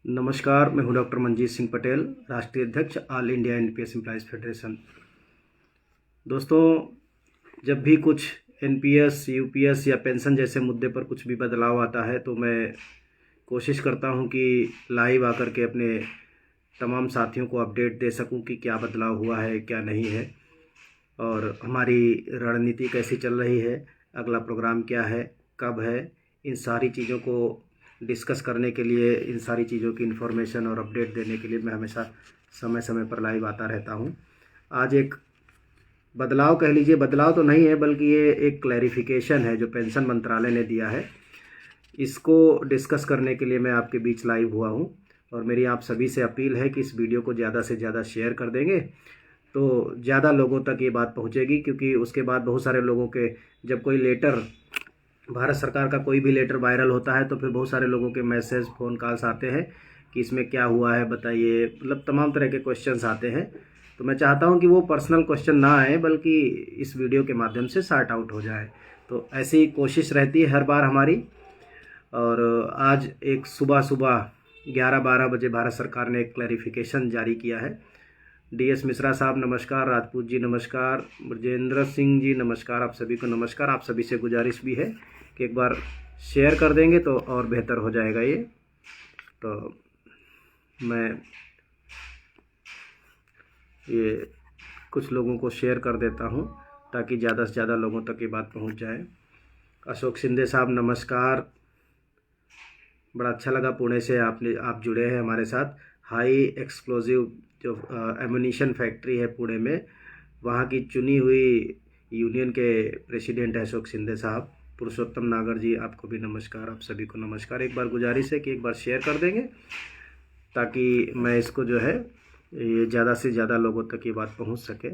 नमस्कार, मैं हूं डॉक्टर मंजीत सिंह पटेल, राष्ट्रीय अध्यक्ष all India NPS employees federation. दोस्तों, जब भी कुछ एनपीएस, यूपीएस या पेंशन जैसे मुद्दे पर कुछ भी बदलाव आता है तो मैं कोशिश करता हूं कि लाइव आकर के अपने तमाम साथियों को अपडेट दे सकूं कि क्या बदलाव हुआ है, क्या नहीं है और हमारी रणनीति कैसी चल रही है, अगला प्रोग्राम क्या है, कब है। इन सारी चीज़ों को डिस्कस करने के लिए, इन सारी चीज़ों की इन्फॉर्मेशन और अपडेट देने के लिए मैं हमेशा समय समय पर लाइव आता रहता हूं। आज एक बदलाव कह लीजिए, बदलाव तो नहीं है बल्कि ये एक क्लैरिफिकेशन है जो पेंशन मंत्रालय ने दिया है। इसको डिस्कस करने के लिए मैं आपके बीच लाइव हुआ हूं और मेरी आप सभी से अपील है कि इस वीडियो को ज़्यादा से ज़्यादा शेयर कर देंगे तो ज़्यादा लोगों तक ये बात पहुंचेगी, क्योंकि उसके बाद बहुत सारे लोगों के, जब कोई लेटर, भारत सरकार का कोई भी लेटर वायरल होता है तो फिर बहुत सारे लोगों के मैसेज, फ़ोन कॉल्स आते हैं कि इसमें क्या हुआ है बताइए, मतलब तमाम तरह के क्वेश्चंस आते हैं। तो मैं चाहता हूं कि वो पर्सनल क्वेश्चन ना आए बल्कि इस वीडियो के माध्यम से सॉर्ट आउट हो जाए। तो ऐसी कोशिश रहती है हर बार हमारी। और आज एक सुबह सुबह 11-12 बजे भारत सरकार ने एक क्लैरिफिकेशन जारी किया है। डीएस मिश्रा साहब नमस्कार, राजपूत जी नमस्कार, ब्रजेंद्र सिंह जी नमस्कार, आप सभी को नमस्कार। आप सभी से गुजारिश भी है कि एक बार शेयर कर देंगे तो और बेहतर हो जाएगा ये। तो मैं ये कुछ लोगों को शेयर कर देता हूँ ताकि ज़्यादा से ज़्यादा लोगों तक ये बात पहुँच जाए। अशोक शिंदे साहब नमस्कार, बड़ा अच्छा लगा पुणे से आप जुड़े हैं हमारे साथ। हाई एक्सप्लोजिव जो एमुनिशन फैक्ट्री है पुणे में, वहाँ की चुनी हुई यूनियन के प्रेसिडेंट है अशोक शिंदे साहब। पुरुषोत्तम नागर जी, आपको भी नमस्कार, आप सभी को नमस्कार। एक बार गुजारिश है कि एक बार शेयर कर देंगे ताकि मैं इसको जो है ये ज़्यादा से ज़्यादा लोगों तक ये बात पहुंच सके।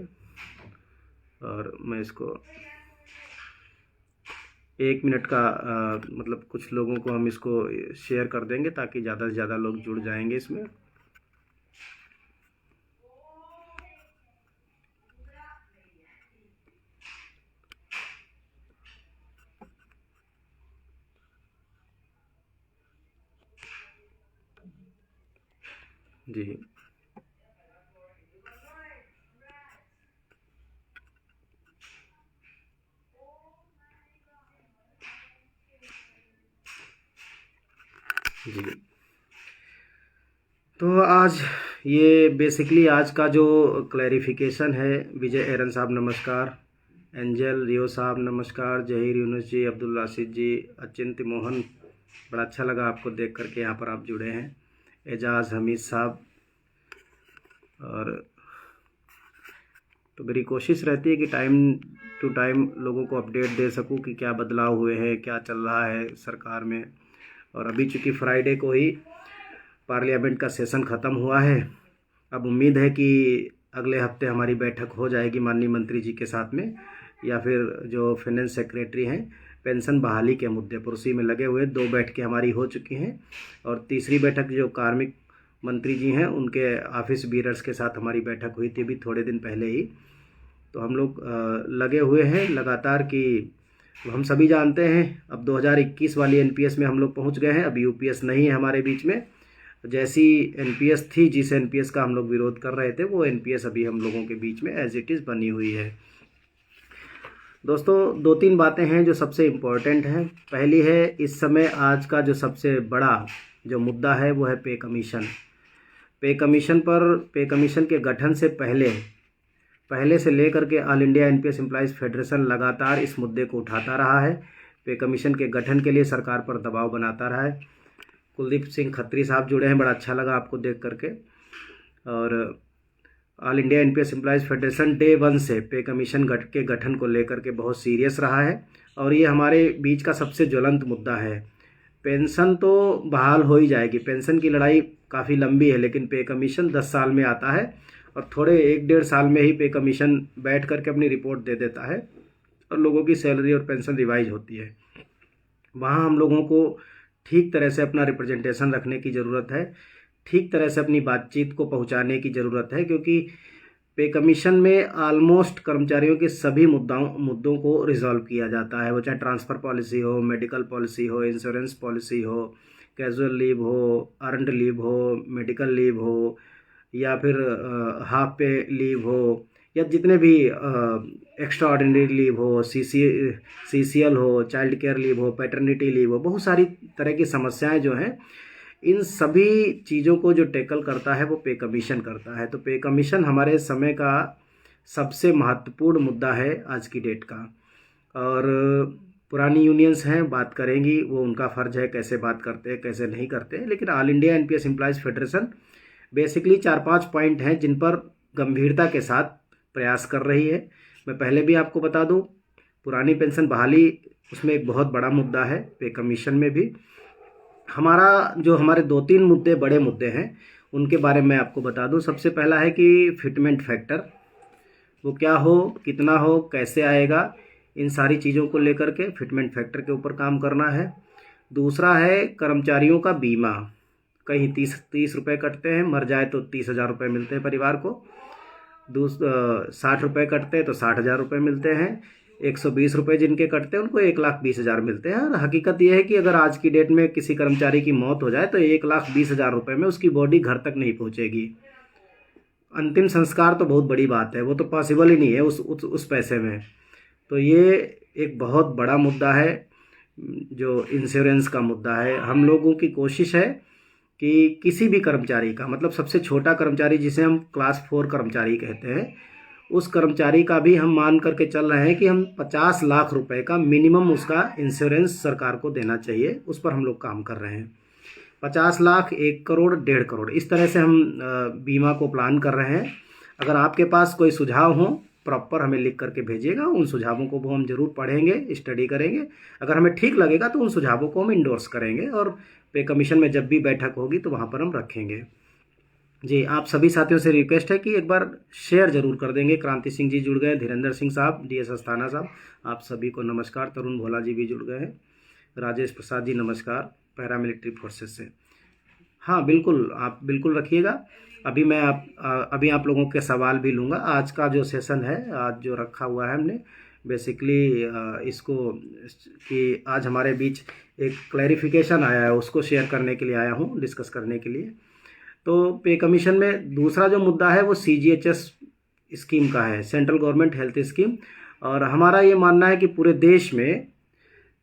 और मैं इसको 1 मिनट का मतलब कुछ लोगों को हम इसको शेयर कर देंगे ताकि ज़्यादा से ज़्यादा लोग जुड़ जाएंगे इसमें। जी जी, तो आज ये बेसिकली आज का जो क्लैरिफिकेशन है। विजय एरन साहब नमस्कार, एंजल रियो साहब नमस्कार, जहीर यूनुस जी, अब्दुल राशिद जी, अचिंत्य मोहन, बड़ा अच्छा लगा आपको देख करके यहाँ पर आप जुड़े हैं। एजाज हमीद साहब। और तो मेरी कोशिश रहती है कि टाइम टू टाइम लोगों को अपडेट दे सकूं कि क्या बदलाव हुए हैं, क्या चल रहा है सरकार में। और अभी चूँकि फ्राइडे को ही पार्लियामेंट का सेशन ख़त्म हुआ है, अब उम्मीद है कि अगले हफ्ते हमारी बैठक हो जाएगी माननीय मंत्री जी के साथ में, या फिर जो फाइनेंस सेक्रेटरी हैं पेंशन बहाली के मुद्दे पर उसी में लगे हुए। 2 बैठकें हमारी हो चुकी हैं और तीसरी बैठक जो कार्मिक मंत्री जी हैं उनके ऑफिस बीयरर्स के साथ हमारी बैठक हुई थी अभी थोड़े दिन पहले ही। तो हम लोग लगे हुए हैं लगातार कि हम सभी जानते हैं अब 2021 वाली एनपीएस में हम लोग पहुंच गए हैं। अब यूपीएस नहीं है हमारे बीच में। जैसी एनपीएस थी, जिस एनपीएस का हम लोग विरोध कर रहे थे, वो एनपीएस अभी हम लोगों के बीच में एज इट इज़ बनी हुई है। दोस्तों, 2-3 बातें हैं जो सबसे इम्पोर्टेंट हैं। पहली है, इस समय आज का जो सबसे बड़ा जो मुद्दा है वो है पे कमीशन। पे कमीशन के गठन से पहले से लेकर के all India NPS employees federation लगातार इस मुद्दे को उठाता रहा है। पे कमीशन के गठन के लिए सरकार पर दबाव बनाता रहा है। कुलदीप सिंह खत्री साहब जुड़े हैं, बड़ा अच्छा लगा आपको देख करके। और all India NPS employees federation day 1 से पे कमीशन के गठन को लेकर के बहुत सीरियस रहा है और ये हमारे बीच का सबसे ज्वलंत मुद्दा है। पेंशन तो बहाल हो ही जाएगी, पेंशन की लड़ाई काफ़ी लंबी है, लेकिन पे कमीशन 10 साल में आता है और थोड़े 1-1.5 साल में ही पे कमीशन बैठ करके अपनी रिपोर्ट दे देता है और लोगों की सैलरी और पेंशन रिवाइज होती है। वहाँ हम लोगों को ठीक तरह से अपना रिप्रेजेंटेशन रखने की ज़रूरत है, ठीक तरह से अपनी बातचीत को पहुँचाने की ज़रूरत है, क्योंकि पे कमीशन में ऑलमोस्ट कर्मचारियों के सभी मुद्दों को रिजॉल्व किया जाता है। वो चाहे ट्रांसफ़र पॉलिसी हो, मेडिकल पॉलिसी हो, इंश्योरेंस पॉलिसी हो, कैजुअल लीव हो, अर्नड लीव हो, मेडिकल लीव हो, या फिर हाफ पे लीव हो, या जितने भी एक्स्ट्रा ऑर्डिनरी लीव हो, CCL हो, चाइल्ड केयर लीव हो, पैटर्निटी लीव हो, बहुत सारी तरह की समस्याएं जो हैं, इन सभी चीज़ों को जो टैकल करता है वो पे कमीशन करता है। तो पे कमीशन हमारे समय का सबसे महत्वपूर्ण मुद्दा है आज की डेट का। और पुरानी यूनियंस हैं, बात करेंगी, वो उनका फ़र्ज है, कैसे बात करते हैं कैसे नहीं करते हैं। लेकिन all India NPS employees federation basically 4-5 point हैं जिन पर गंभीरता के साथ प्रयास कर रही है। मैं पहले भी आपको बता दूं, पुरानी पेंशन बहाली उसमें एक बहुत बड़ा मुद्दा है, पे कमीशन में भी हमारे 2-3 मुद्दे, बड़े मुद्दे हैं, उनके बारे में आपको बता दूं। सबसे पहला है कि फिटमेंट फैक्टर, वो क्या हो, कितना हो, कैसे आएगा, इन सारी चीज़ों को लेकर के फिटमेंट फैक्टर के ऊपर काम करना है। दूसरा है कर्मचारियों का बीमा, कहीं 30 रुपये कटते हैं, मर जाए तो 30,000 रुपये मिलते हैं परिवार को। 60 रुपये कटते हैं तो 60,000 रुपये मिलते हैं। 120 रुपये जिनके कटते हैं उनको 1,20,000 मिलते हैं। और हकीकत यह है कि अगर आज की डेट में किसी कर्मचारी की मौत हो जाए तो 1,20,000 रुपये में उसकी बॉडी घर तक नहीं पहुंचेगी। अंतिम संस्कार तो बहुत बड़ी बात है, वो तो पॉसिबल ही नहीं है उस पैसे में। तो ये एक बहुत बड़ा मुद्दा है जो इंश्योरेंस का मुद्दा है। हम लोगों की कोशिश है कि किसी भी कर्मचारी का, मतलब सबसे छोटा कर्मचारी जिसे हम क्लास 4 कर्मचारी कहते हैं, उस कर्मचारी का भी हम मान करके चल रहे हैं कि हम 50 लाख रुपए का मिनिमम उसका इंश्योरेंस सरकार को देना चाहिए। उस पर हम लोग काम कर रहे हैं। 50 लाख, 1 करोड़, 1.5 करोड़, इस तरह से हम बीमा को प्लान कर रहे हैं। अगर आपके पास कोई सुझाव हो, प्रॉपर हमें लिख करके भेजिएगा। उन सुझावों को वो हम जरूर पढ़ेंगे, स्टडी करेंगे। अगर हमें ठीक लगेगा तो उन सुझावों को हम इंडोर्स करेंगे और पे कमीशन में जब भी बैठक होगी तो वहाँ पर हम रखेंगे। जी, आप सभी साथियों से रिक्वेस्ट है कि एक बार शेयर जरूर कर देंगे। क्रांति सिंह जी जुड़ गए, धीरेन्द्र सिंह साहब, DS अस्थाना साहब, आप सभी को नमस्कार। तरुण भोला जी भी जुड़ गए हैं। राजेश प्रसाद जी नमस्कार, पैरामिलिट्री फोर्सेस से। हाँ बिल्कुल, आप बिल्कुल रखिएगा। अभी आप लोगों के सवाल भी लूँगा। आज का जो सेशन है, आज जो रखा हुआ है हमने, बेसिकली इसको कि आज हमारे बीच एक क्लैरिफिकेशन आया है, उसको शेयर करने के लिए आया हूँ, डिस्कस करने के लिए। तो पे कमीशन में दूसरा जो मुद्दा है वो CGHS स्कीम का है, सेंट्रल गवर्नमेंट हेल्थ स्कीम। और हमारा ये मानना है कि पूरे देश में,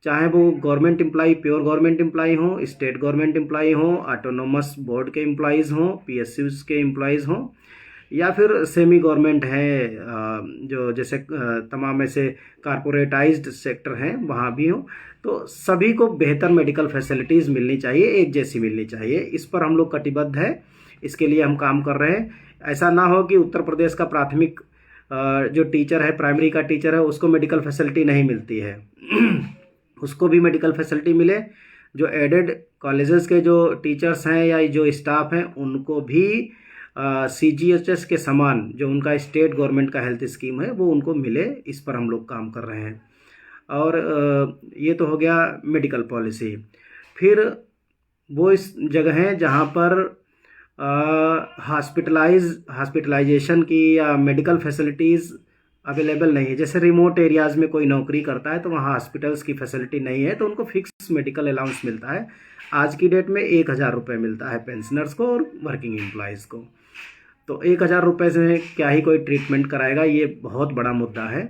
चाहे वो government employee, pure government employee हों, स्टेट गवर्नमेंट एम्प्लॉई हों, ऑटोनोमस बोर्ड के एम्प्लॉयज़ हों, PSUs के एम्प्लॉयज़ हों, या फिर सेमी गवर्नमेंट हैं, जो जैसे तमाम ऐसे कारपोरेटाइज्ड सेक्टर हैं वहाँ भी हों, तो सभी को बेहतर मेडिकल फैसिलिटीज़ मिलनी चाहिए, एक जैसी मिलनी चाहिए। इस पर हम लोग कटिबद्ध है, इसके लिए हम काम कर रहे हैं। ऐसा ना हो कि उत्तर प्रदेश का प्राथमिक जो टीचर है, प्राइमरी का टीचर है, उसको मेडिकल फैसिलिटी नहीं मिलती है उसको भी मेडिकल फैसिलिटी मिले। जो एडेड कॉलेजेस के जो टीचर्स हैं या जो स्टाफ हैं उनको भी CGHS के समान जो उनका स्टेट गवर्नमेंट का हेल्थ स्कीम है वो उनको मिले। इस पर हम लोग काम कर रहे हैं। और ये तो हो गया मेडिकल पॉलिसी। फिर वो इस जगह हैं जहाँ पर हॉस्पिटलाइजेशन की या मेडिकल फैसिलिटीज़ अवेलेबल नहीं है। जैसे रिमोट एरियाज़ में कोई नौकरी करता है तो वहाँ हॉस्पिटल्स की फैसिलिटी नहीं है, तो उनको फिक्स मेडिकल अलाउंस मिलता है। आज की डेट में 1,000 रुपये मिलता है पेंशनर्स को और वर्किंग एम्प्लॉयज़ को। तो 1,000 रुपये से क्या ही कोई ट्रीटमेंट कराएगा, ये बहुत बड़ा मुद्दा है।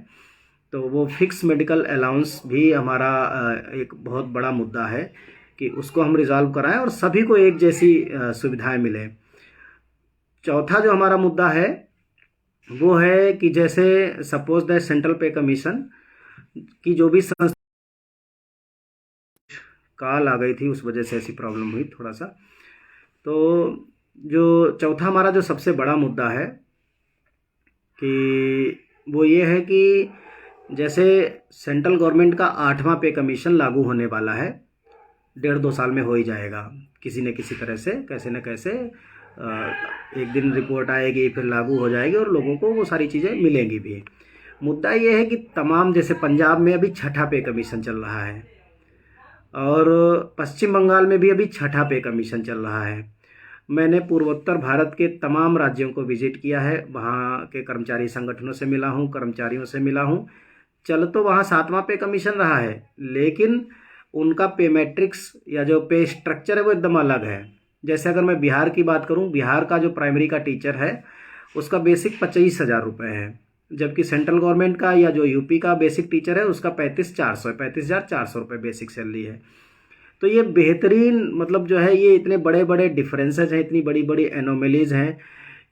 तो वो फिक्स मेडिकल अलाउंस भी हमारा एक बहुत बड़ा मुद्दा है कि उसको हम रिजॉल्व कराएं और सभी को एक जैसी सुविधाएं मिलें। चौथा जो हमारा मुद्दा है वो है कि जैसे सपोज दैट सेंट्रल पे कमीशन की जो भी संस्था, कॉल आ गई थी उस वजह से ऐसी प्रॉब्लम हुई थोड़ा सा। तो जो चौथा हमारा जो सबसे बड़ा मुद्दा है कि वो ये है कि जैसे सेंट्रल गवर्नमेंट का 8वां पे कमीशन लागू होने वाला है, 1.5-2 साल में हो ही जाएगा किसी न किसी तरह से, कैसे न कैसे एक दिन रिपोर्ट आएगी, फिर लागू हो जाएगी और लोगों को वो सारी चीज़ें मिलेंगी भी। मुद्दा ये है कि तमाम, जैसे पंजाब में अभी 6ठा पे कमीशन चल रहा है और पश्चिम बंगाल में भी अभी 6ठा पे कमीशन चल रहा है। मैंने पूर्वोत्तर भारत के तमाम राज्यों को विजिट किया है, वहाँ के कर्मचारी संगठनों से मिला हूँ, कर्मचारियों से मिला हूँ। चल तो वहाँ 7वां पे कमीशन रहा है, लेकिन उनका पे मैट्रिक्स या जो पे स्ट्रक्चर है वो एकदम अलग है। जैसे अगर मैं बिहार की बात करूं, बिहार का जो प्राइमरी का टीचर है उसका बेसिक 25,000 रुपये है, जबकि सेंट्रल गवर्नमेंट का या जो यूपी का बेसिक टीचर है उसका 35,400 रुपये बेसिक सैलरी है। तो ये बेहतरीन मतलब जो है, ये इतने बड़े बड़े डिफरेंसेस हैं, इतनी बड़ी बड़ी एनोमलीज हैं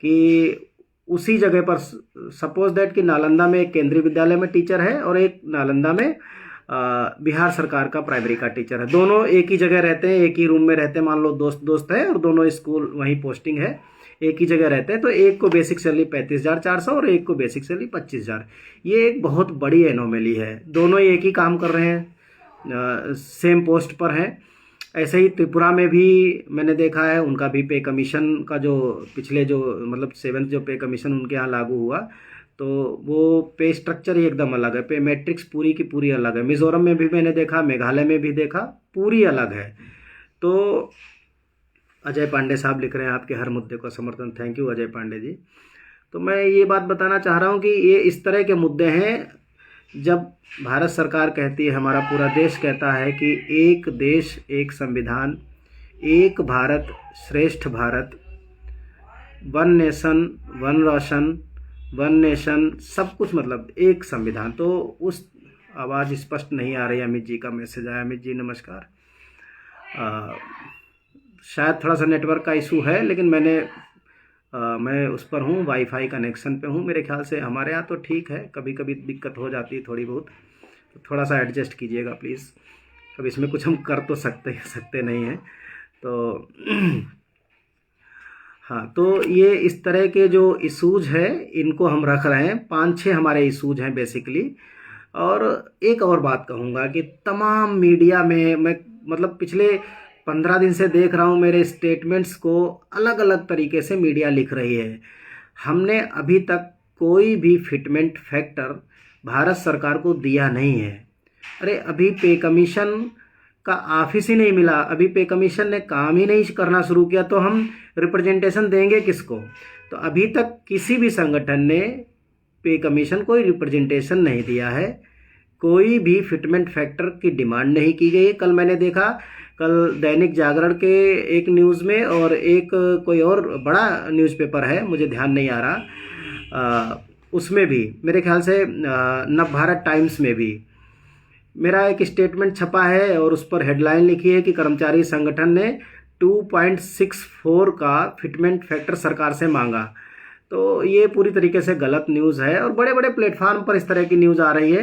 कि उसी जगह पर सपोज दैट कि नालंदा में एक केंद्रीय विद्यालय में टीचर है और एक नालंदा में बिहार सरकार का प्राइमरी का टीचर है। दोनों एक ही जगह रहते हैं, एक ही रूम में रहते हैं, मान लो दोस्त दोस्त है और दोनों स्कूल वहीं पोस्टिंग है, एक ही जगह रहते हैं, तो एक को बेसिक सैलरी 35,400 और एक को बेसिक सैलरी 25,000। ये एक बहुत बड़ी एनोमली है। दोनों एक ही काम कर रहे हैं, सेम पोस्ट पर हैं। ऐसे ही त्रिपुरा में भी मैंने देखा है, उनका भी पे कमीशन का जो पिछले जो मतलब 7th जो पे कमीशन उनके यहाँ लागू हुआ, तो वो पे स्ट्रक्चर ही एकदम अलग है, पे मैट्रिक्स पूरी की पूरी अलग है। मिज़ोरम में भी मैंने देखा, मेघालय में भी देखा, पूरी अलग है। तो अजय पांडे साहब लिख रहे हैं आपके हर मुद्दे को समर्थन। Thank you Ajay Pandey ji. तो मैं ये बात बताना चाह रहा हूँ कि ये इस तरह के मुद्दे हैं, जब भारत सरकार कहती है, हमारा पूरा देश कहता है कि एक देश एक संविधान, एक भारत श्रेष्ठ Bharat, one nation one ration, one nation, सब कुछ मतलब एक संविधान। तो उस आवाज़ स्पष्ट नहीं आ रही। अमित जी का मैसेज आया। अमित जी नमस्कार। शायद थोड़ा सा नेटवर्क का इशू है, लेकिन मैं उस पर हूँ, वाईफाई कनेक्शन पे हूँ। मेरे ख्याल से हमारे यहाँ तो ठीक है, कभी कभी दिक्कत हो जाती है थोड़ी बहुत, तो थोड़ा सा एडजस्ट कीजिएगा प्लीज़। अब इसमें कुछ हम कर तो सकते नहीं हैं। तो हाँ, तो ये इस तरह के जो इशूज़ है इनको हम रख रहे हैं। 5-6 हमारे इशूज़ हैं बेसिकली। और एक और बात कहूँगा कि तमाम मीडिया में मैं मतलब पिछले 15 दिन से देख रहा हूँ, मेरे स्टेटमेंट्स को अलग अलग तरीके से मीडिया लिख रही है। हमने अभी तक कोई भी फिटमेंट फैक्टर भारत सरकार को दिया नहीं है। अरे अभी पे कमीशन का ऑफिस ही नहीं मिला, अभी पे कमीशन ने काम ही नहीं करना शुरू किया, तो हम रिप्रेजेंटेशन देंगे किसको? तो अभी तक किसी भी संगठन ने पे कमीशन कोई रिप्रेजेंटेशन नहीं दिया है, कोई भी फिटमेंट फैक्टर की डिमांड नहीं की गई। कल मैंने देखा, कल दैनिक जागरण के एक न्यूज़ में और एक कोई और बड़ा न्यूज़पेपर है, मुझे ध्यान नहीं आ रहा, उसमें भी मेरे ख्याल से नवभारत टाइम्स में भी मेरा एक स्टेटमेंट छपा है और उस पर हेडलाइन लिखी है कि कर्मचारी संगठन ने 2.64 का फिटमेंट फैक्टर सरकार से मांगा। तो ये पूरी तरीके से गलत न्यूज़ है और बड़े बड़े प्लेटफार्म पर इस तरह की न्यूज़ आ रही है।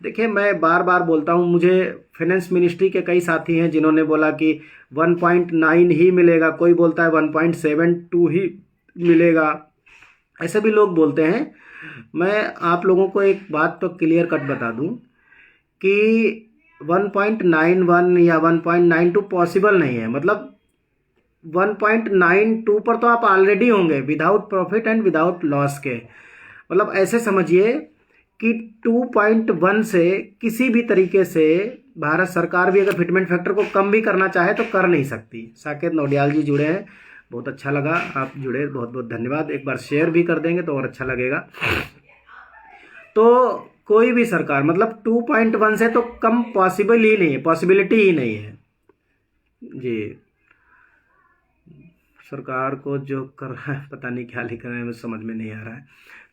देखिए, मैं बार बार बोलता हूँ, मुझे फाइनेंस मिनिस्ट्री के कई साथी हैं जिन्होंने बोला कि 1.9 ही मिलेगा, कोई बोलता है 1.72 ही मिलेगा, ऐसे भी लोग बोलते हैं। मैं आप लोगों को एक बात तो क्लियर कट बता दूं कि 1.91 या 1.92 पॉसिबल नहीं है। मतलब 1.92 पर तो आप ऑलरेडी होंगे without profit and without loss के। मतलब ऐसे समझिए कि 2.1 से किसी भी तरीके से भारत सरकार भी अगर फिटमेंट फैक्टर को कम भी करना चाहे तो कर नहीं सकती। साकेत नौडियाल जी जुड़े हैं, बहुत अच्छा लगा आप जुड़े, बहुत बहुत धन्यवाद। एक बार शेयर भी कर देंगे तो और अच्छा लगेगा। तो कोई भी सरकार मतलब 2.1 से तो कम पॉसिबल ही नहीं है, पॉसिबिलिटी ही नहीं है जी। सरकार को जो कर रहा है पता नहीं क्या लिख रहे हैं, मुझे समझ में नहीं आ रहा है।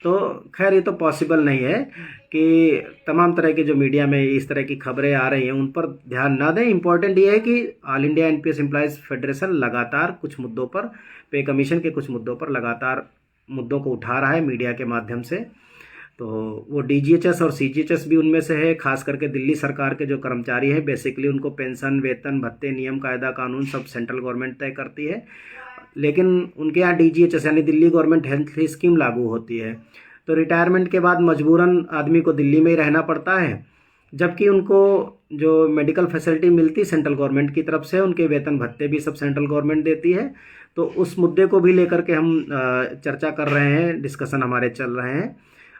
तो खैर ये तो पॉसिबल नहीं है कि तमाम तरह के जो मीडिया में इस तरह की खबरें आ रही हैं उन पर ध्यान ना दें। इम्पॉर्टेंट ये है कि all India NPS employees federation लगातार कुछ मुद्दों पर, पे कमीशन के कुछ मुद्दों पर लगातार मुद्दों को उठा रहा है मीडिया के माध्यम से। तो वो डीजीएचएस और सीजीएचएस भी उनमें से है। खास करके दिल्ली सरकार के जो कर्मचारी हैं, बेसिकली उनको पेंशन, वेतन, भत्ते, नियम, कायदा, कानून सब सेंट्रल गवर्नमेंट तय करती है, लेकिन उनके यहाँ डीजीएचएस यानी दिल्ली गवर्नमेंट हेल्थ स्कीम लागू होती है। तो रिटायरमेंट के बाद मजबूरन आदमी को दिल्ली में ही रहना पड़ता है, जबकि उनको जो मेडिकल फैसिलिटी मिलती सेंट्रल गवर्नमेंट की तरफ से, उनके वेतन भत्ते भी सब सेंट्रल गवर्नमेंट देती है। तो उस मुद्दे को भी लेकर के हम चर्चा कर रहे हैं, डिस्कशन हमारे चल रहे हैं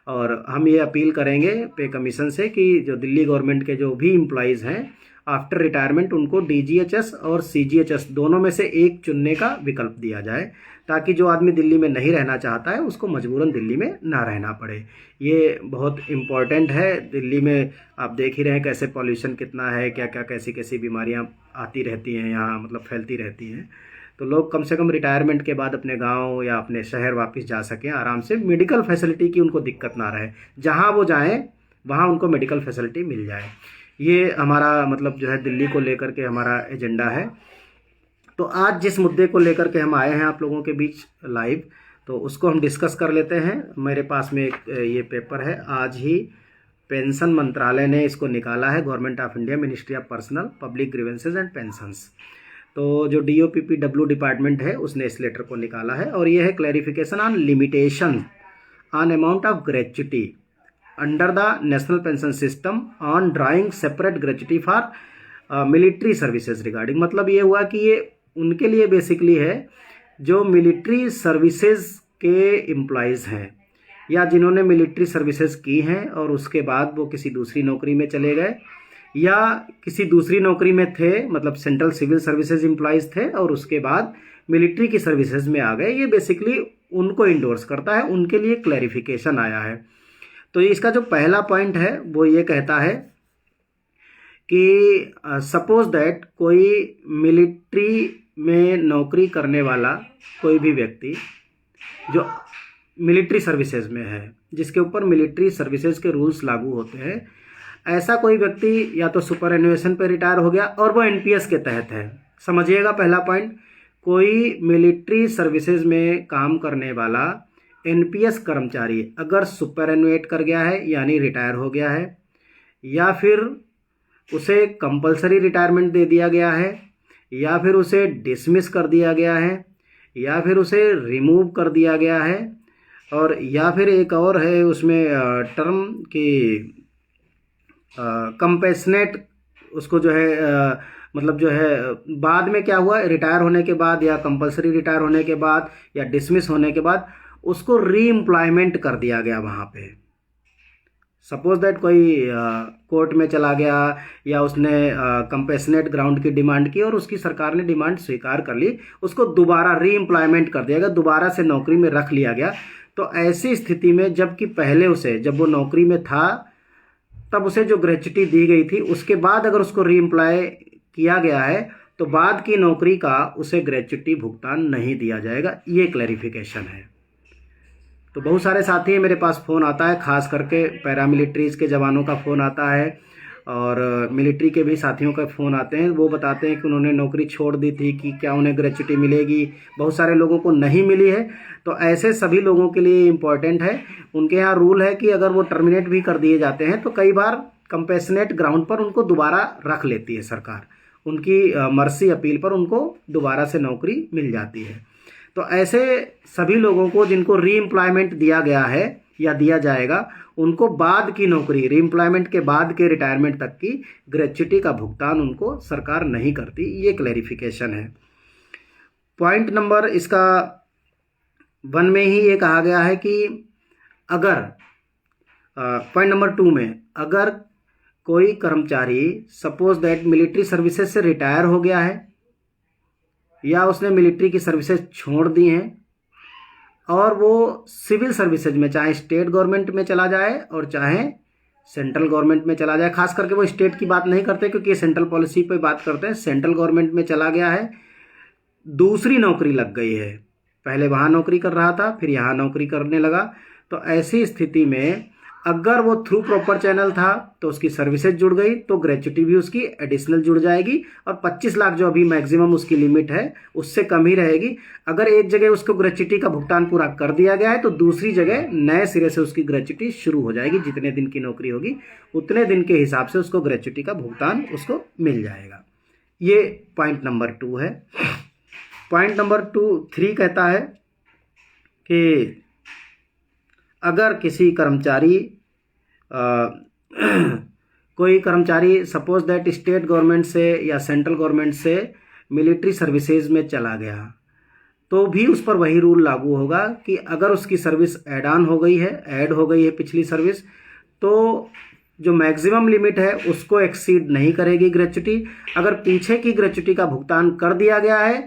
और हम ये अपील करेंगे पे कमीशन से कि जो दिल्ली गवर्नमेंट के जो भी एम्प्लॉयज़ हैं आफ्टर रिटायरमेंट उनको डीजीएचएस और सीजीएचएस दोनों में से एक चुनने का विकल्प दिया जाए, ताकि जो आदमी दिल्ली में नहीं रहना चाहता है उसको मजबूरन दिल्ली में ना रहना पड़े। ये बहुत इम्पॉर्टेंट है। दिल्ली में आप देख ही रहे हैं कैसे पॉल्यूशन कितना है, क्या क्या कैसी कैसी बीमारियां आती रहती हैं यहाँ, मतलब फैलती रहती हैं। तो लोग कम से कम रिटायरमेंट के बाद अपने गांव या अपने शहर वापस जा सकें आराम से, मेडिकल फैसिलिटी की उनको दिक्कत ना रहे, जहां वो जाएं वहां उनको मेडिकल फैसिलिटी मिल जाए। ये हमारा मतलब जो है दिल्ली को लेकर के हमारा एजेंडा है। तो आज जिस मुद्दे को लेकर के हम आए हैं आप लोगों के बीच लाइव, तो उसको हम डिस्कस कर लेते हैं। मेरे पास में एक ये पेपर है, आज ही पेंशन मंत्रालय ने इसको निकाला है, government of India, ministry of personnel public grievances and pensions. तो जो DOPPW डिपार्टमेंट है उसने इस लेटर को निकाला है, और ये है clarification on limitation on amount of gratuity under the national pension system on drawing separate gratuity for military services regarding. मतलब ये हुआ कि ये उनके लिए बेसिकली है जो मिलिट्री सर्विसेज के एम्प्लॉयज़ हैं, या जिन्होंने मिलिट्री सर्विसेज की हैं और उसके बाद वो किसी दूसरी नौकरी में चले गए, या किसी दूसरी नौकरी में थे, मतलब सेंट्रल सिविल सर्विसेज एम्प्लॉयज़ थे और उसके बाद मिलिट्री की सर्विसेज में आ गए। ये बेसिकली उनको इंडोर्स करता है, उनके लिए क्लैरिफिकेशन आया है। तो इसका जो पहला पॉइंट है वो ये कहता है कि सपोज दैट कोई मिलिट्री में नौकरी करने वाला कोई भी व्यक्ति जो मिलिट्री सर्विसेज में है, जिसके ऊपर मिलिट्री सर्विसेज के रूल्स लागू होते हैं, ऐसा कोई व्यक्ति या तो सुपरएनुएशन पे रिटायर हो गया और वो एनपीएस के तहत है। समझिएगा पहला पॉइंट, कोई मिलिट्री सर्विसेज में काम करने वाला एनपीएस कर्मचारी अगर सुपरएनुएट कर गया है यानी रिटायर हो गया है, या फिर उसे कंपलसरी रिटायरमेंट दे दिया गया है, या फिर उसे डिसमिस कर दिया गया है, या फिर उसे रिमूव कर दिया गया है, और या फिर एक और है उसमें टर्म की कंपेशनेट, उसको जो है मतलब जो है बाद में क्या हुआ, रिटायर होने के बाद या कंपलसरी रिटायर होने के बाद या डिसमिस होने के बाद उसको री एम्प्लॉयमेंट कर दिया गया वहाँ पे। सपोज दैट कोई कोर्ट में चला गया या उसने कंपेशनेट ग्राउंड की डिमांड की और उसकी सरकार ने डिमांड स्वीकार कर ली, उसको दोबारा री एम्प्लॉयमेंट कर दिया गया, दोबारा से नौकरी में रख लिया गया। तो ऐसी स्थिति में जबकि पहले उसे, जब वो नौकरी में था तब उसे जो ग्रेच्युटी दी गई थी, उसके बाद अगर उसको री एम्प्लॉय किया गया है तो बाद की नौकरी का उसे ग्रेच्युटी भुगतान नहीं दिया जाएगा। ये क्लैरिफिकेशन है। तो बहुत सारे साथी मेरे पास फ़ोन आता है, खास करके पैरामिलिट्रीज़ के जवानों का फ़ोन आता है और मिलिट्री के भी साथियों का फ़ोन आते हैं। वो बताते हैं कि उन्होंने नौकरी छोड़ दी थी, कि क्या उन्हें ग्रेच्युटी मिलेगी। बहुत सारे लोगों को नहीं मिली है। तो ऐसे सभी लोगों के लिए इम्पॉर्टेंट है, उनके यहाँ रूल है कि अगर वो टर्मिनेट भी कर दिए जाते हैं तो कई बार कंपेशनेट ग्राउंड पर उनको दोबारा रख लेती है सरकार, उनकी मर्सी अपील पर उनको दोबारा से नौकरी मिल जाती है। तो ऐसे सभी लोगों को जिनको री एम्प्लॉयमेंट दिया गया है या दिया जाएगा, उनको बाद की नौकरी, री एम्प्लॉयमेंट के बाद के रिटायरमेंट तक की ग्रेच्युटी का भुगतान उनको सरकार नहीं करती। ये क्लैरिफिकेशन है। पॉइंट नंबर इसका 1 में ही ये कहा गया है कि अगर पॉइंट नंबर 2 में अगर कोई कर्मचारी सपोज दैट मिलिट्री सर्विसेज से रिटायर हो गया है या उसने मिलिट्री की सर्विसेज छोड़ दी हैं और वो सिविल सर्विसेज में, चाहे स्टेट गवर्नमेंट में चला जाए और चाहे सेंट्रल गवर्नमेंट में चला जाए, खास करके वो स्टेट की बात नहीं करते क्योंकि ये सेंट्रल पॉलिसी पे बात करते हैं, सेंट्रल गवर्नमेंट में चला गया है, दूसरी नौकरी लग गई है, पहले वहाँ नौकरी कर रहा था फिर यहाँ नौकरी करने लगा, तो ऐसी स्थिति में अगर वो थ्रू प्रॉपर चैनल था तो उसकी सर्विसेज जुड़ गई तो ग्रेच्युटी भी उसकी एडिशनल जुड़ जाएगी और 25 लाख जो अभी मैक्सिमम उसकी लिमिट है उससे कम ही रहेगी। अगर एक जगह उसको ग्रेच्युटी का भुगतान पूरा कर दिया गया है तो दूसरी जगह नए सिरे से उसकी ग्रेच्युटी शुरू हो जाएगी। जितने दिन की नौकरी होगी उतने दिन के हिसाब से उसको ग्रेच्युटी का भुगतान उसको मिल जाएगा। ये पॉइंट नंबर 2 है। पॉइंट नंबर 3 कहता है कि अगर किसी कर्मचारी कोई कर्मचारी सपोज दैट स्टेट गवर्नमेंट से या सेंट्रल गवर्नमेंट से मिलिट्री सर्विसेज में चला गया तो भी उस पर वही रूल लागू होगा कि अगर उसकी सर्विस ऐड हो गई है पिछली सर्विस, तो जो मैक्सिमम लिमिट है उसको एक्सीड नहीं करेगी ग्रेच्युटी। अगर पीछे की ग्रेच्युटी का भुगतान कर दिया गया है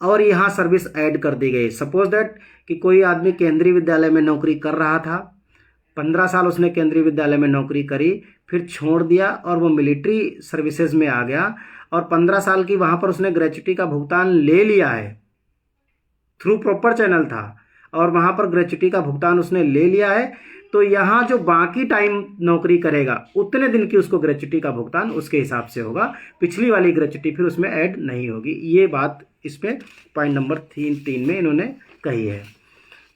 और यहाँ सर्विस ऐड कर दी गई, सपोज दैट कि कोई आदमी केंद्रीय विद्यालय में नौकरी कर रहा था, 15 साल उसने केंद्रीय विद्यालय में नौकरी करी, फिर छोड़ दिया और वो मिलिट्री सर्विसेज में आ गया और 15 साल की वहाँ पर उसने ग्रेच्युटी का भुगतान ले लिया है, थ्रू प्रॉपर चैनल था और वहाँ पर ग्रेच्युटी का भुगतान उसने ले लिया है, तो यहाँ जो बाकी टाइम नौकरी करेगा उतने दिन की उसको ग्रेच्युटी का भुगतान उसके हिसाब से होगा, पिछली वाली ग्रेच्युटी फिर उसमें ऐड नहीं होगी। ये बात इसमें पॉइंट नंबर 3 में इन्होंने कही है।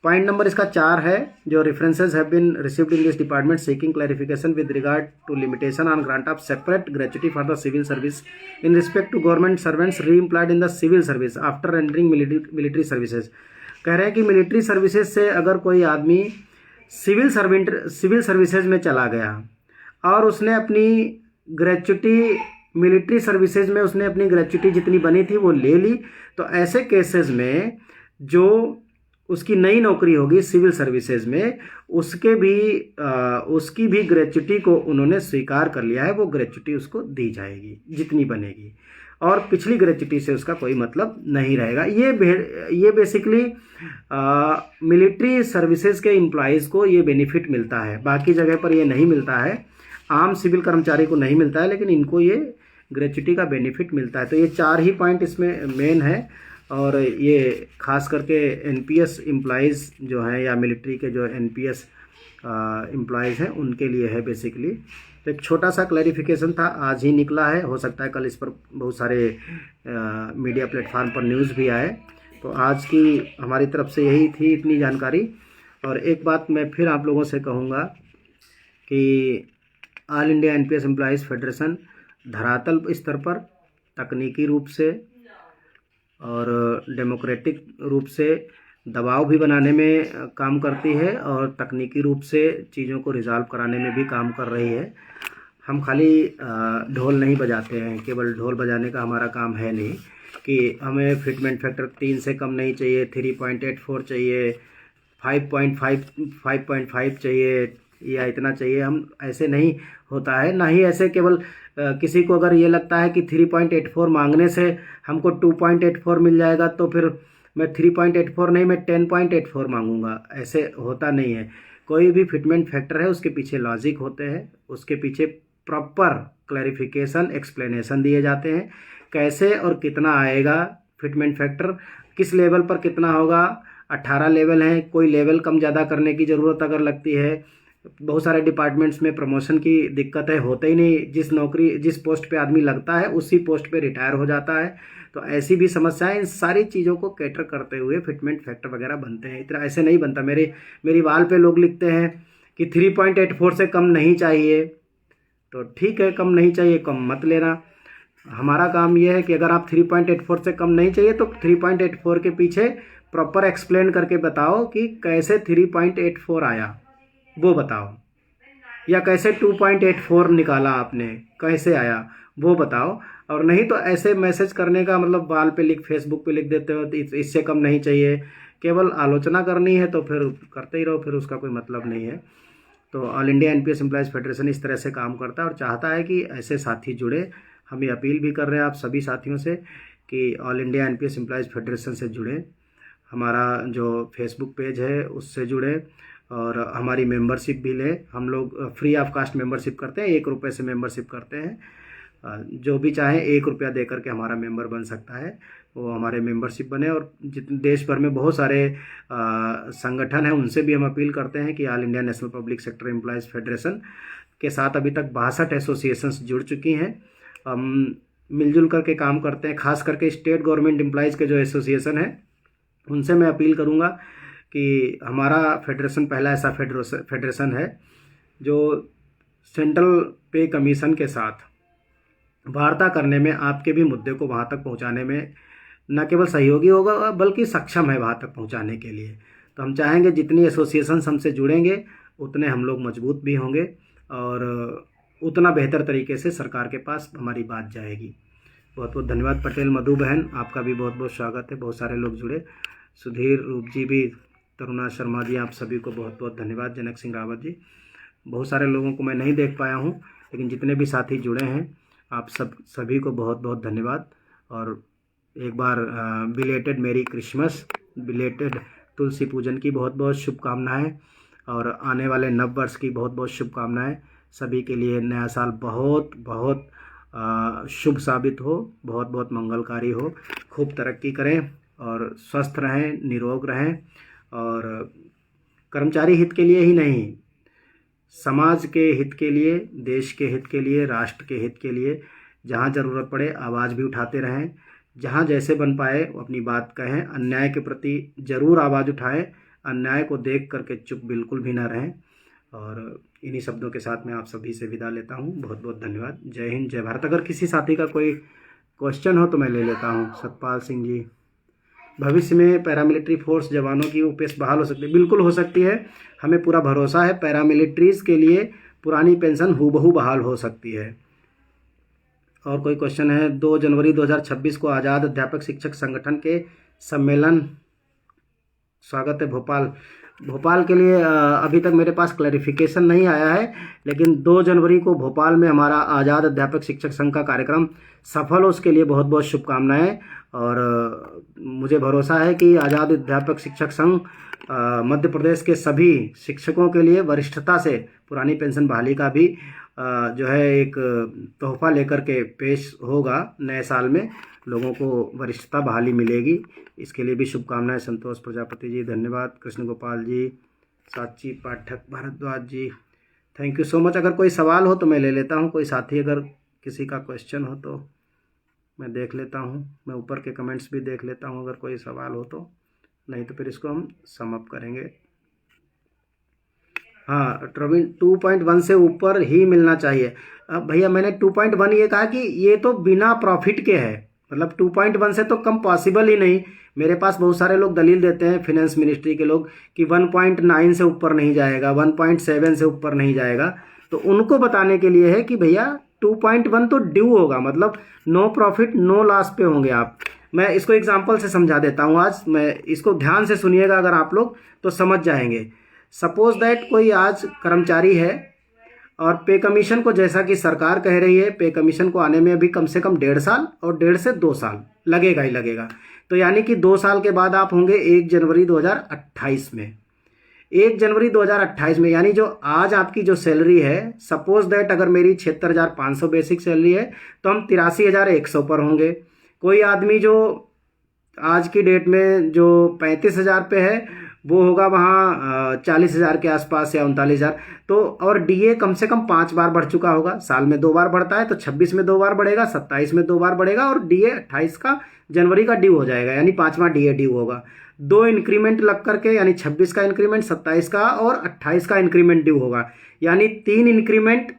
पॉइंट नंबर इसका 4 है, जो references have been received in this department seeking clarification with regard to limitation on grant of separate gratuity for the civil service in respect to government servants re employed in the civil service after rendering military services. कह रहे हैं कि military services से अगर कोई आदमी civil services में चला गया और उसने अपनी ग्रेच्युटी मिलिट्री सर्विसेज में उसने अपनी ग्रेच्युटी जितनी बनी थी वो ले ली, तो ऐसे केसेस में जो उसकी नई नौकरी होगी सिविल सर्विसेज में उसकी भी ग्रेच्युटी को उन्होंने स्वीकार कर लिया है, वो ग्रेच्युटी उसको दी जाएगी जितनी बनेगी और पिछली ग्रेच्युटी से उसका कोई मतलब नहीं रहेगा। ये बेसिकली मिलिट्री सर्विसेज के एम्प्लॉयज़ को ये बेनिफिट मिलता है, बाकी जगह पर ये नहीं मिलता है, आम सिविल कर्मचारी को नहीं मिलता है, लेकिन इनको ये ग्रेच्युटी का बेनिफिट मिलता है। तो ये 4 ही पॉइंट इसमें मेन है और ये खास करके एनपीएस एम्प्लॉयज़ जो हैं या मिलिट्री के जो एनपीएस एम्प्लॉयज़ हैं उनके लिए है बेसिकली। तो एक छोटा सा क्लैरिफिकेशन था, आज ही निकला है, हो सकता है कल इस पर बहुत सारे मीडिया प्लेटफार्म पर न्यूज़ भी आए। तो आज की हमारी तरफ से यही थी इतनी जानकारी। और एक बात मैं फिर आप लोगों से कहूँगा कि all India NPS employees federation धरातल स्तर पर तकनीकी रूप से और डेमोक्रेटिक रूप से दबाव भी बनाने में काम करती है और तकनीकी रूप से चीज़ों को रिजॉल्व कराने में भी काम कर रही है। हम खाली ढोल नहीं बजाते हैं, केवल ढोल बजाने का हमारा काम है नहीं कि हमें फिटमेंट फैक्टर 3 से कम नहीं चाहिए, 3.84 चाहिए, 5.5 चाहिए या इतना चाहिए, हम ऐसे नहीं होता है। ना ही ऐसे केवल किसी को अगर ये लगता है कि 3.84 मांगने से हमको 2.84 मिल जाएगा तो फिर मैं 3.84 नहीं मैं 10.84 मांगूंगा, ऐसे होता नहीं है। कोई भी फिटमेंट फैक्टर है उसके पीछे लॉजिक होते हैं, उसके पीछे प्रॉपर क्लैरिफिकेशन एक्सप्लेनेशन दिए जाते हैं, कैसे और कितना आएगा फिटमेंट फैक्टर, किस लेवल पर कितना होगा। 18 लेवल हैं, कोई लेवल कम ज़्यादा करने की ज़रूरत अगर लगती है, बहुत सारे डिपार्टमेंट्स में प्रमोशन की दिक्कत है, होते ही नहीं, जिस पोस्ट पे आदमी लगता है उसी पोस्ट पे रिटायर हो जाता है। तो ऐसी भी समस्याएं, इन सारी चीज़ों को कैटर करते हुए फिटमेंट फैक्टर वगैरह बनते हैं। इतना ऐसे नहीं बनता। मेरी वाल पे लोग लिखते हैं कि 3.84 से कम नहीं चाहिए, तो ठीक है, कम नहीं चाहिए, कम मत लेना। हमारा काम यह है कि अगर आप 3.84 से कम नहीं चाहिए तो 3.84 के पीछे प्रॉपर एक्सप्लेन करके बताओ कि कैसे 3.84 आया, वो बताओ, या कैसे 2.84 निकाला आपने, कैसे आया वो बताओ। और नहीं तो ऐसे मैसेज करने का मतलब वाल पे फेसबुक पे लिख देते हो तो इससे कम नहीं चाहिए, केवल आलोचना करनी है तो फिर करते ही रहो, फिर उसका कोई मतलब नहीं है। तो all India NPS employees federation इस तरह से काम करता है और चाहता है कि ऐसे साथी जुड़े। हम ये अपील भी कर रहे हैं आप सभी साथियों से कि all India NPS employees federation से जुड़ें, हमारा जो फेसबुक पेज है उससे जुड़े और हमारी मेंबरशिप भी लें। हम लोग फ्री ऑफ कास्ट मेंबरशिप करते हैं, 1 रुपये से मेंबरशिप करते हैं। जो भी चाहे 1 रुपया दे करके हमारा मेंबर बन सकता है, वो हमारे मेंबरशिप बने। और जितने देश भर में बहुत सारे संगठन हैं उनसे भी हम अपील करते हैं कि all India national public sector employees federation के साथ अभी तक 62 एसोसिएशंस जुड़ चुकी हैं। हम मिलजुल करके काम करते हैं, खास करके स्टेट गवर्नमेंट एम्प्लॉयज़ के जो एसोसिएशन हैं उनसे मैं अपील करूँगा कि हमारा फेडरेशन पहला ऐसा फेडरेशन है जो सेंट्रल पे कमीशन के साथ वार्ता करने में, आपके भी मुद्दे को वहाँ तक पहुँचाने में न केवल सहयोगी होगा बल्कि सक्षम है वहाँ तक पहुँचाने के लिए। तो हम चाहेंगे जितनी एसोसिएशंस हमसे जुड़ेंगे उतने हम लोग मजबूत भी होंगे और उतना बेहतर तरीके से सरकार के पास हमारी बात जाएगी। बहुत बहुत धन्यवाद। पटेल मधु बहन, आपका भी बहुत बहुत स्वागत है। बहुत सारे लोग जुड़े, सुधीर रूप जी भी, तरुणा शर्मा जी, आप सभी को बहुत बहुत धन्यवाद। जनक सिंह रावत जी, बहुत सारे लोगों को मैं नहीं देख पाया हूँ, लेकिन जितने भी साथी जुड़े हैं आप सभी को बहुत बहुत धन्यवाद। और एक बार बिलेटेड मेरी क्रिसमस, बिलेटेड तुलसी पूजन की बहुत बहुत शुभकामनाएं, और आने वाले नव वर्ष की बहुत बहुत शुभकामनाएं। सभी के लिए नया साल बहुत बहुत शुभ साबित हो, बहुत बहुत मंगलकारी हो, खूब तरक्की करें और स्वस्थ रहें, निरोग रहें। और कर्मचारी हित के लिए ही नहीं, समाज के हित के लिए, देश के हित के लिए, राष्ट्र के हित के लिए जहाँ ज़रूरत पड़े आवाज़ भी उठाते रहें। जहाँ जैसे बन पाए अपनी बात कहें, अन्याय के प्रति ज़रूर आवाज़ उठाएं, अन्याय को देख करके चुप बिल्कुल भी ना रहें। और इन्हीं शब्दों के साथ मैं आप सभी से विदा लेता हूँ। बहुत बहुत धन्यवाद। जय हिंद, जय भारत। अगर किसी साथी का कोई क्वेश्चन हो तो मैं ले लेता हूँ। सतपाल सिंह जी, भविष्य में पैरामिलिट्री फोर्स जवानों की ओपीएस बहाल हो सकती है? बिल्कुल हो सकती है, हमें पूरा भरोसा है। पैरामिलिट्रीज़ के लिए पुरानी पेंशन हूबहू बहाल हो सकती है। और कोई क्वेश्चन है? 2 जनवरी 2026 को आज़ाद अध्यापक शिक्षक संगठन के सम्मेलन, स्वागत है भोपाल के लिए अभी तक मेरे पास क्लैरिफिकेशन नहीं आया है, लेकिन 2 जनवरी को भोपाल में हमारा आज़ाद अध्यापक शिक्षक संघ का कार्यक्रम सफल हो, उसके लिए बहुत बहुत शुभकामनाएं। और मुझे भरोसा है कि आज़ाद अध्यापक शिक्षक संघ मध्य प्रदेश के सभी शिक्षकों के लिए वरिष्ठता से पुरानी पेंशन बहाली का भी जो है एक तोहफा लेकर के पेश होगा। नए साल में लोगों को वरिष्ठता बहाली मिलेगी, इसके लिए भी शुभकामनाएं। संतोष प्रजापति जी धन्यवाद। कृष्ण गोपाल जी, साची पाठक भारद्वाज जी, थैंक यू सो मच। अगर कोई सवाल हो तो मैं ले लेता हूं। कोई साथी अगर किसी का क्वेश्चन हो तो मैं देख लेता हूं। मैं ऊपर के कमेंट्स भी देख लेता हूं अगर कोई सवाल हो तो, नहीं तो फिर इसको हम सम अप करेंगे। हाँ ट्रविन, 2.1 से ऊपर ही मिलना चाहिए। अब भैया मैंने 2.1 ये कहा कि ये तो बिना प्रॉफिट के है, मतलब 2.1 से तो कम पॉसिबल ही नहीं। मेरे पास बहुत सारे लोग दलील देते हैं, फिनेंस मिनिस्ट्री के लोग, कि 1.9 से ऊपर नहीं जाएगा, 1.7 से ऊपर नहीं जाएगा। तो उनको बताने के लिए है कि भैया 2.1 तो ड्यू होगा, मतलब नो प्रॉफिट नो लॉस पे होंगे आप। मैं इसको एग्जाम्पल से समझा देता हूँ आज, मैं इसको ध्यान से सुनिएगा अगर आप लोग तो समझ जाएंगे। सपोज दैट कोई आज कर्मचारी है और पे कमीशन को, जैसा कि सरकार कह रही है, पे कमीशन को आने में अभी कम से कम 1.5 साल और 1.5 से 2 साल लगेगा ही लगेगा। तो यानी कि 2 साल के बाद आप होंगे 1 जनवरी 2028 में। 1 जनवरी 2028 में, यानी जो आज आपकी जो सैलरी है, सपोज दैट अगर मेरी 76,500 बेसिक सैलरी है तो हम 83,100 पर होंगे। कोई आदमी जो आज की डेट में जो 35,000 पे है वो होगा वहाँ 40,000 के आसपास या 39,000। तो और डीए कम से कम 5 बार बढ़ चुका होगा, साल में 2 बार बढ़ता है, तो 26 में 2 बार बढ़ेगा, 27 में 2 बार बढ़ेगा, और डीए 28 का जनवरी का ड्यू हो जाएगा, यानी 5वां डीए ड्यू होगा। 2 इंक्रीमेंट लग करके, यानी 26 का इंक्रीमेंट, 27 का और 28 का इंक्रीमेंट ड्यू होगा, यानी 3 इंक्रीमेंट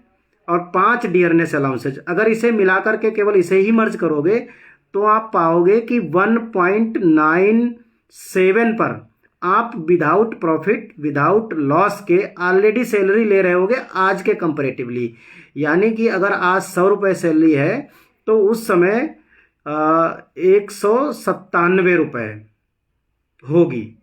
और 5 डियरनेस अलाउंसेज। अगर इसे मिला करके केवल इसे ही मर्ज करोगे तो आप पाओगे कि 1.97 पर आप विदाउट प्रॉफिट, विदाउट लॉस के ऑलरेडी सैलरी ले रहे होगे आज के कंपैरेटिवली। यानी कि अगर आज 100 रुपये सैलरी है तो उस समय 197 रुपये होगी।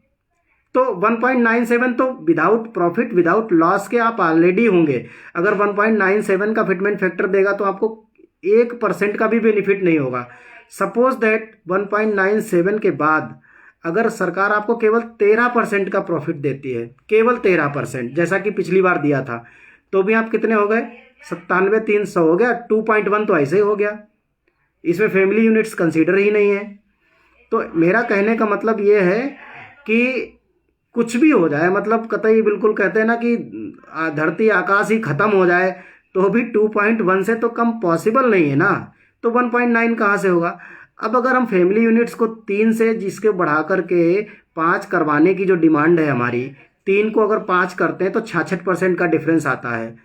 तो 1.97 तो विदाउट प्रॉफिट, विदाउट लॉस के आप ऑलरेडी होंगे। अगर 1.97 का फिटमेंट फैक्टर देगा तो आपको 1% का भी बेनिफिट नहीं होगा। सपोज दैट 1.97 के बाद अगर सरकार आपको केवल 13% का प्रॉफिट देती है, केवल 13%, जैसा कि पिछली बार दिया था, तो भी आप कितने हो गए? 97,300 हो गया। 2.1 तो ऐसे ही हो गया, इसमें फैमिली यूनिट्स कंसीडर ही नहीं है। तो मेरा कहने का मतलब ये है कि कुछ भी हो जाए, मतलब कतई बिल्कुल कहते हैं ना कि धरती आकाश ही खत्म हो जाए, तो भी 2.1 से तो कम पॉसिबल नहीं है ना। तो 1.9 कहाँ से होगा? अब अगर हम फैमिली यूनिट्स को 3 से जिसके बढ़ा करके 5 करवाने की जो डिमांड है हमारी, 3 को अगर 5 करते हैं तो 66% का डिफरेंस आता है।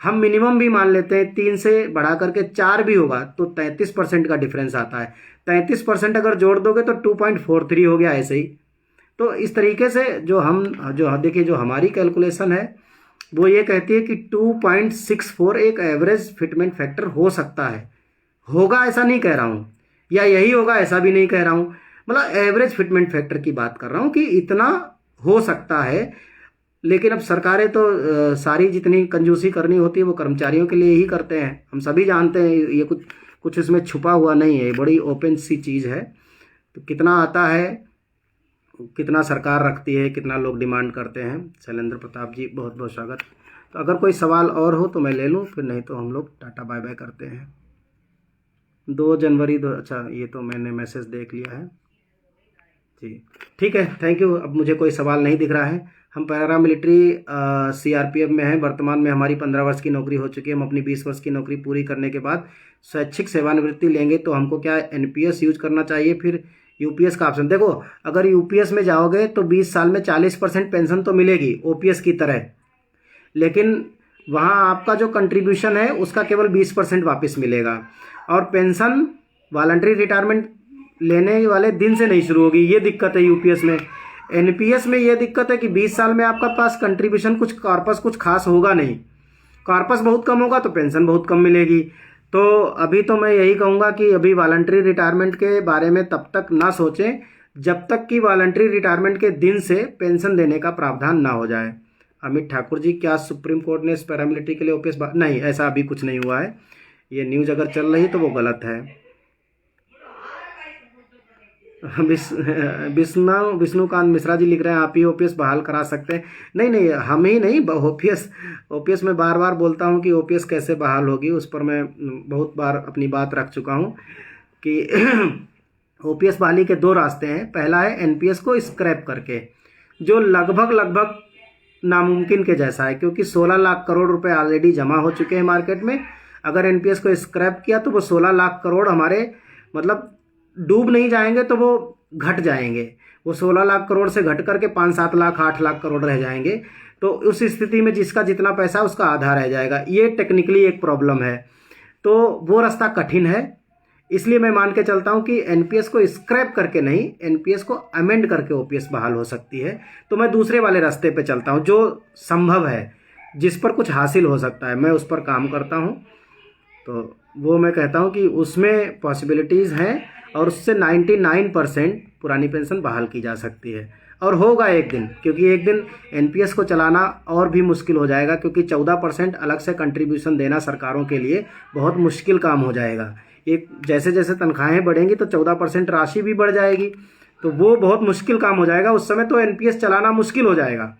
हम मिनिमम भी मान लेते हैं 3 से बढ़ा करके 4 भी होगा तो 33% का डिफरेंस आता है। 33% अगर जोड़ दोगे तो 2.43 हो गया ऐसे ही। तो इस तरीके से जो देखिए जो हमारी कैलकुलेशन है वो ये कहती है कि 2.64 एक एवरेज फिटमेंट फैक्टर हो सकता है। होगा ऐसा नहीं कह रहा हूँ, या यही होगा ऐसा भी नहीं कह रहा हूँ, मतलब एवरेज फिटमेंट फैक्टर की बात कर रहा हूँ कि इतना हो सकता है। लेकिन अब सरकारें तो सारी जितनी कंजूसी करनी होती है वो कर्मचारियों के लिए ही करते हैं। हम सभी जानते हैं, ये कुछ कुछ इसमें छुपा हुआ नहीं है, ये बड़ी ओपन सी चीज़ है। तो कितना आता है, कितना सरकार रखती है, कितना लोग डिमांड करते हैं। शैलेंद्र प्रताप जी, बहुत बहुत स्वागत। तो अगर कोई सवाल और हो तो मैं ले लूँ, फिर नहीं तो हम लोग टाटा बाय बाय करते हैं। 2 जनवरी 2, अच्छा ये तो मैंने मैसेज देख लिया है जी, ठीक है, थैंक यू। अब मुझे कोई सवाल नहीं दिख रहा है। हम पैरामिलिट्री सीआरपीएफ में हैं। वर्तमान में हमारी 15 वर्ष की नौकरी हो चुकी है। हम अपनी 20 वर्ष की नौकरी पूरी करने के बाद स्वैच्छिक सेवानिवृत्ति लेंगे, तो हमको क्या एनपीएस यूज करना चाहिए, फिर यूपीएस का ऑप्शन? देखो, अगर यूपीएस में जाओगे तो 20 साल में 40% पेंशन तो मिलेगी ओपीएस की तरह, लेकिन वहाँ आपका जो कंट्रीब्यूशन है उसका केवल 20% वापस मिलेगा। और पेंशन वॉलंटरी रिटायरमेंट लेने वाले दिन से नहीं शुरू होगी, ये दिक्कत है यूपीएस में। एनपीएस में ये दिक्कत है कि 20 साल में आपका पास कंट्रीब्यूशन कुछ कॉर्पस कुछ खास होगा नहीं, कॉर्पस बहुत कम होगा तो पेंशन बहुत कम मिलेगी। तो अभी तो मैं यही कहूँगा कि अभी वॉलंटरी रिटायरमेंट के बारे में तब तक ना सोचें जब तक कि वॉलंटरी रिटायरमेंट के दिन से पेंशन देने का प्रावधान ना हो जाए। अमित ठाकुर जी, क्या सुप्रीम कोर्ट ने इस पैरामिलिट्री के लिए ओपीएस नहीं, ऐसा अभी कुछ नहीं हुआ है। ये न्यूज़ अगर चल रही तो वो गलत है। विष्णुकांत मिश्रा जी लिख रहे हैं आप ही ओपीएस बहाल करा सकते हैं। नहीं नहीं, हम ही नहीं, ओपीएस में बार बार बोलता हूँ कि ओपीएस कैसे बहाल होगी, उस पर मैं बहुत बार अपनी बात रख चुका हूँ कि ओपीएस बहाली के 2 रास्ते हैं। पहला है एनपीएस को स्क्रैप करके, जो लगभग नामुमकिन के जैसा है, क्योंकि 16 लाख करोड़ रुपए ऑलरेडी जमा हो चुके हैं मार्केट में। अगर एनपीएस को स्क्रैप किया तो वो 16 लाख करोड़ हमारे मतलब डूब नहीं जाएंगे तो वो घट जाएंगे। वो 16 लाख करोड़ से घट करके 5-7 लाख 8 लाख करोड़ रह जाएंगे। तो उस स्थिति में जिसका जितना पैसा उसका आधा रह जाएगा। ये टेक्निकली एक प्रॉब्लम है, तो वो रास्ता कठिन है। इसलिए मैं मान के चलता हूँ कि एनपीएस को स्क्रैप करके नहीं, एनपीएस को अमेंड करके ओपीएस बहाल हो सकती है। तो मैं दूसरे वाले रास्ते पे चलता हूँ जो संभव है, जिस पर कुछ हासिल हो सकता है, मैं उस पर काम करता हूँ। तो वो मैं कहता हूँ कि उसमें पॉसिबिलिटीज़ हैं और उससे 99% पुरानी पेंशन बहाल की जा सकती है। और होगा एक दिन, क्योंकि एक दिन एनपीएस को चलाना और भी मुश्किल हो जाएगा, क्योंकि 14% अलग से कंट्रीब्यूशन देना सरकारों के लिए बहुत मुश्किल काम हो जाएगा। एक जैसे जैसे तनख्वाहें बढ़ेंगी तो 14% राशि भी बढ़ जाएगी, तो वो बहुत मुश्किल काम हो जाएगा। उस समय तो एनपीएस चलाना मुश्किल हो जाएगा।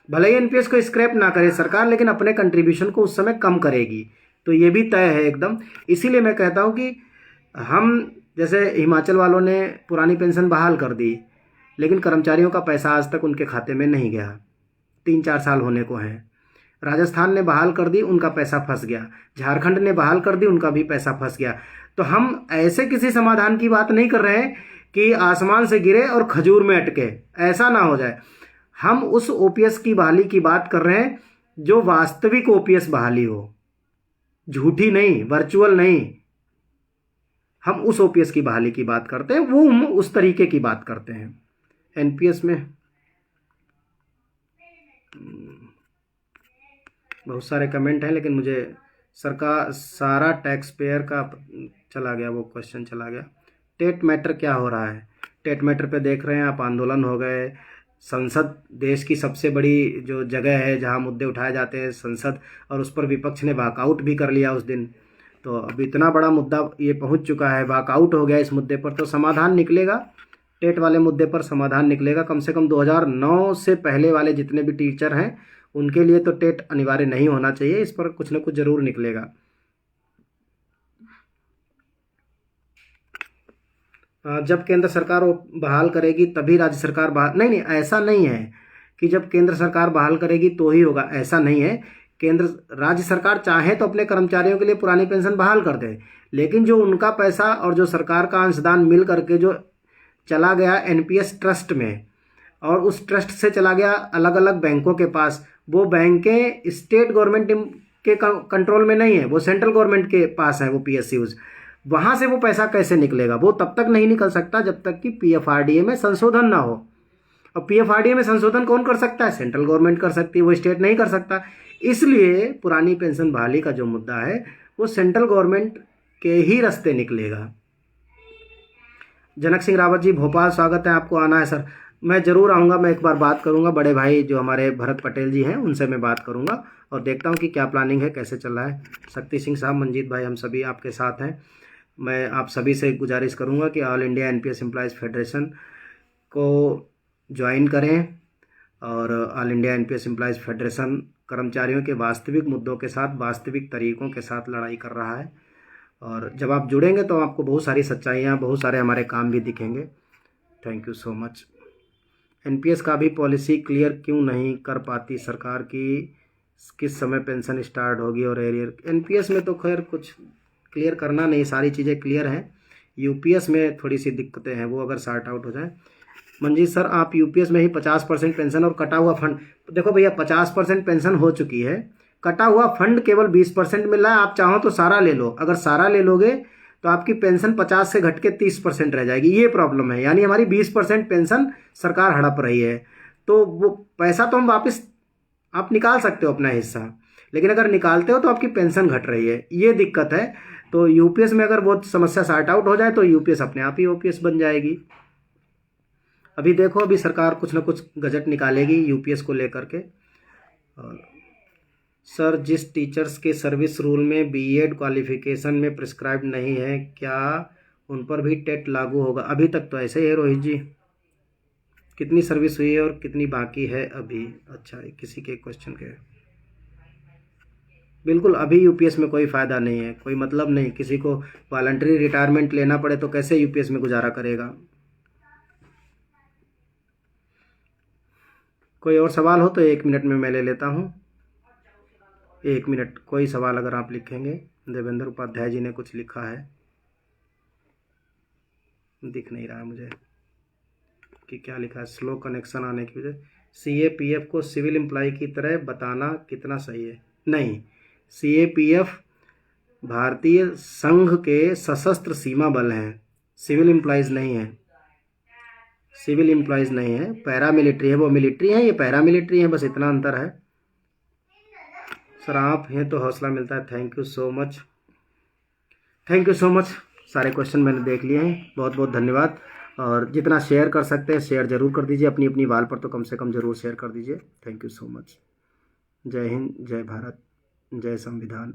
भले ही एनपीएस को स्क्रैप ना करे सरकार, लेकिन अपने कंट्रीब्यूशन को उस समय कम करेगी, तो ये भी तय है एकदम। इसीलिए मैं कहता हूँ कि हम जैसे हिमाचल वालों ने पुरानी पेंशन बहाल कर दी, लेकिन कर्मचारियों का पैसा आज तक उनके खाते में नहीं गया, 3-4 साल होने को हैं। राजस्थान ने बहाल कर दी, उनका पैसा फंस गया। झारखंड ने बहाल कर दी, उनका भी पैसा फंस गया। तो हम ऐसे किसी समाधान की बात नहीं कर रहे हैं कि आसमान से गिरे और खजूर में अटके, ऐसा ना हो जाए। हम उस ओपीएस की बहाली की बात कर रहे हैं जो वास्तविक ओपीएस बहाली हो, झूठी नहीं, वर्चुअल नहीं। हम उस ओपीएस की बहाली की बात करते हैं, वो हम उस तरीके की बात करते हैं। एनपीएस में बहुत सारे कमेंट हैं, लेकिन मुझे सरकार सारा टैक्स पेयर का चला गया, वो क्वेश्चन चला गया। टेट मैटर क्या हो रहा है? टेट मैटर पे देख रहे हैं आप, आंदोलन हो गए। संसद देश की सबसे बड़ी जो जगह है जहां मुद्दे उठाए जाते हैं, संसद, और उस पर विपक्ष ने वॉकआउट भी कर लिया उस दिन। तो अब इतना बड़ा मुद्दा ये पहुंच चुका है, वॉकआउट हो गया इस मुद्दे पर, तो समाधान निकलेगा। टेट वाले मुद्दे पर समाधान निकलेगा। कम से कम 2009 से पहले वाले जितने भी टीचर हैं उनके लिए तो टेट अनिवार्य नहीं होना चाहिए। इस पर कुछ न कुछ जरूर निकलेगा। जब केंद्र सरकार वो बहाल करेगी तभी राज्य सरकार बहाल, नहीं, ऐसा नहीं है कि जब केंद्र सरकार बहाल करेगी तो ही होगा, ऐसा नहीं है। राज्य सरकार चाहे तो अपने कर्मचारियों के लिए पुरानी पेंशन बहाल कर दे, लेकिन जो उनका पैसा और जो सरकार का अंशदान मिल करके जो चला गया एनपीएस ट्रस्ट में, और उस ट्रस्ट से चला गया अलग अलग बैंकों के पास, वो बैंकें स्टेट गवर्नमेंट के कंट्रोल में नहीं है, वो सेंट्रल गवर्नमेंट के पास है वो पीएसयूज। वहाँ से वो पैसा कैसे निकलेगा? वो तब तक नहीं निकल सकता जब तक कि पीएफआरडीए में संशोधन ना हो। और पीएफआरडीए में संशोधन कौन कर सकता है? सेंट्रल गवर्नमेंट कर सकती है, वो स्टेट नहीं कर सकता। इसलिए पुरानी पेंशन बहाली का जो मुद्दा है वो सेंट्रल गवर्नमेंट के ही रास्ते निकलेगा। जनक सिंह रावत जी, भोपाल, स्वागत है आपको, आना है सर। मैं ज़रूर आऊँगा, मैं एक बार बात करूँगा, बड़े भाई जो हमारे भरत पटेल जी हैं उनसे मैं बात करूँगा और देखता हूँ कि क्या प्लानिंग है, कैसे चल रहा है। शक्ति सिंह साहब, मंजीत भाई, हम सभी आपके साथ हैं। मैं आप सभी से गुजारिश करूँगा कि all India NPS employees federation को ज्वाइन करें और all India NPS employees federation कर्मचारियों के वास्तविक मुद्दों के साथ, वास्तविक तरीक़ों के साथ लड़ाई कर रहा है। और जब आप जुड़ेंगे तो आपको बहुत सारी सच्चाइयाँ, बहुत सारे हमारे काम भी दिखेंगे। Thank you so much. NPS का भी पॉलिसी क्लियर क्यों नहीं कर पाती सरकार की, किस समय पेंशन स्टार्ट होगी और एरियर? एनपीएस में तो खैर कुछ क्लियर करना नहीं, सारी चीज़ें क्लियर हैं। यूपीएस में थोड़ी सी दिक्कतें हैं, वो अगर सॉर्ट आउट हो जाए। मंजीत सर, आप यूपीएस में ही 50% पेंशन और कटा हुआ फंड, देखो भैया 50% पेंशन हो चुकी है, कटा हुआ फंड केवल 20% मिल रहा है। आप चाहो तो सारा ले लो, अगर सारा ले लोगे तो आपकी पेंशन 50 से घट के 30% रह जाएगी। ये प्रॉब्लम है, यानी हमारी 20% पेंशन सरकार हड़प रही है। तो वो पैसा तो हम वापस आप निकाल सकते हो अपना हिस्सा, लेकिन अगर निकालते हो तो आपकी पेंशन घट रही है, ये दिक्कत है। तो यूपीएस में अगर वो समस्या सॉर्ट आउट हो जाए तो यूपीएस अपने आप ही ओपीएस बन जाएगी। अभी देखो, अभी सरकार कुछ ना कुछ गजट निकालेगी यूपीएस को लेकर के। और सर, जिस टीचर्स के सर्विस रूल में बीएड क्वालिफिकेशन में प्रिस्क्राइब नहीं है, क्या उन पर भी टेट लागू होगा? अभी तक तो ऐसे ही है रोहित जी। कितनी सर्विस हुई है और कितनी बाकी है अभी? अच्छा, किसी के क्वेश्चन के, बिल्कुल अभी यूपीएस में कोई फ़ायदा नहीं है, कोई मतलब नहीं। किसी को वॉलंटरी रिटायरमेंट लेना पड़े तो कैसे यूपीएस में गुजारा करेगा? कोई और सवाल हो तो 1 मिनट में मैं ले लेता हूँ। 1 मिनट, कोई सवाल अगर आप लिखेंगे। देवेंद्र उपाध्याय जी ने कुछ लिखा है, दिख नहीं रहा है मुझे कि क्या लिखा है। स्लो कनेक्शन आने की वजह। सीएपीएफ को सिविल एम्प्लॉय की तरह बताना कितना सही है? नहीं, सीएपीएफ भारतीय संघ के सशस्त्र सीमा बल हैं, सिविल एम्प्लॉयज़ नहीं है। सिविल एम्प्लॉयज़ नहीं है, पैरामिलिट्री है। वो मिलिट्री है, ये पैरामिलिट्री है, बस इतना अंतर है। सर, आप हैं तो हौसला मिलता है। Thank you so much, thank you so much. सारे क्वेश्चन मैंने देख लिए हैं, बहुत बहुत धन्यवाद। और जितना शेयर कर सकते हैं शेयर ज़रूर कर दीजिए, अपनी अपनी वाल पर तो कम से कम ज़रूर शेयर कर दीजिए। Thank you so much. जय हिंद, जय भारत, जय संविधान।